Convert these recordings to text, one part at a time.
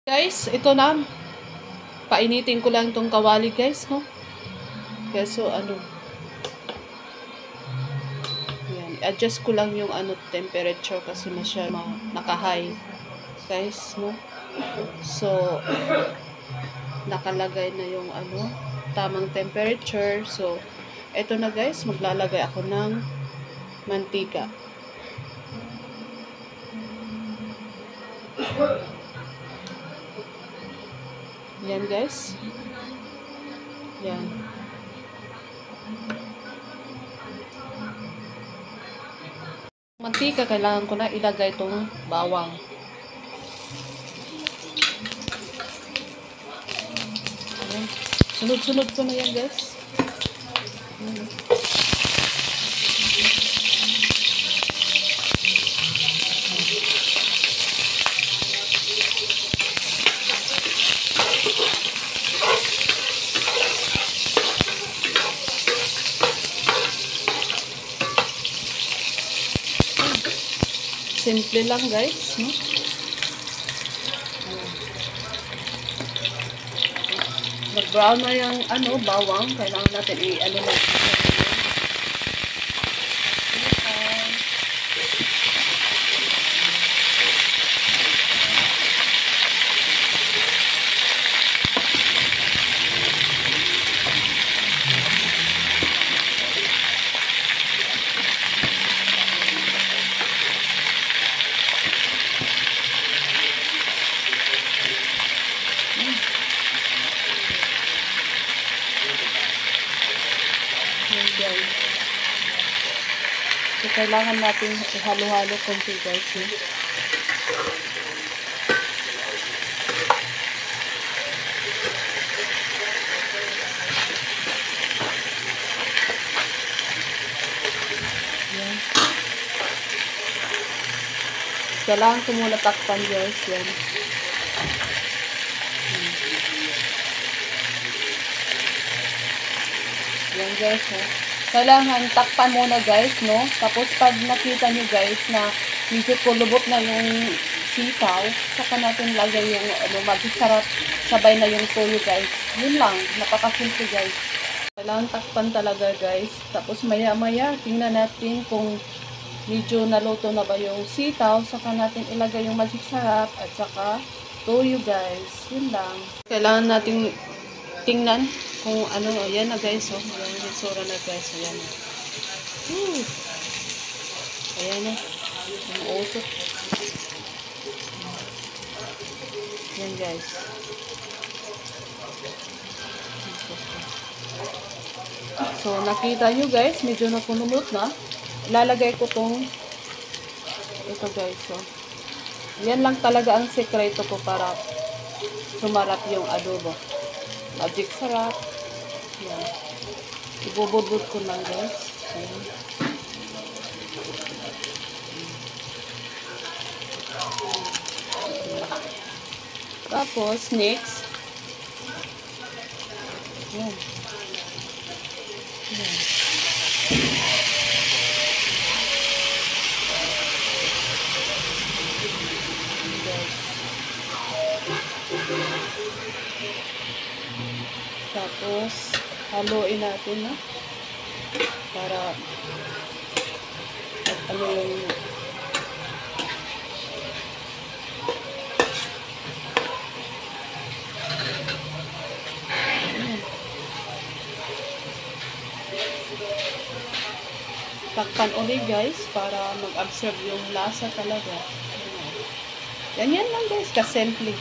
Guys, ito na. Painitin ko lang itong kawali guys, no? So, yan. Adjust ko lang yung temperature kasi naka-high. Guys, no? So, nakalagay na yung tamang temperature. So, ito na guys, maglalagay ako ng mantika. Yan guys. Yan. Mantika, kailangan ko na ilagay itong bawang. Yan. Sunod-sunod ko na yan guys. Simple lang guys, no? Nag-brown na yung bawang, kailangan natin natin. So, kailangan natin ihalo-halo konti guys. Yan. Kailangan ko muna takpan guys. Yan. Yan guys, ha. Kailangan takpan muna guys, no? Tapos pag nakita nyo guys na medyo kulubot na yung sitaw, saka natin lagay yung masarap sabay na yung toyo guys. Yun lang, napakasimple guys. Kailangan takpan talaga guys. Tapos maya maya, tingnan natin kung medyo naluto na ba yung sitaw, saka natin ilagay yung masarap at saka toyo guys. Yun lang. Kailangan natin tingnan kung ayan na guys, oh. Ayan yung itsura na guys, ayan. Ayan na. Yung usok. Ayan guys. So, nakita nyo guys, medyo nakunumot na. Ilalagay ko ito guys, oh. Yan lang talaga ang sekreto ko para sumarap yung adobo. Magic sarap. Yan. Ibubudbud ko lang guys. Yan. Tapos, next. Yan. Yan. Tapos, haluin natin na para yung takpan ulit guys para mag-absorb yung lasa talaga. Yan lang guys, kasimple.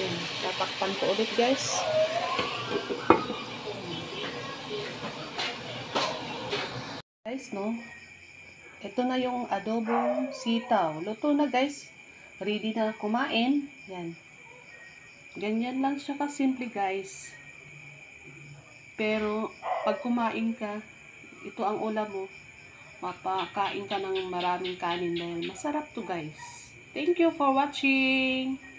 Yan, tatakpan ko ulit guys. Guys, no? Ito na yung adobong sitaw. Luto na guys. Ready na kumain. Yan. Ganyan lang siya kasimple guys. Pero, pag kumain ka, ito ang ulam mo, mapakain ka ng maraming kanin dahil masarap to guys. Thank you for watching!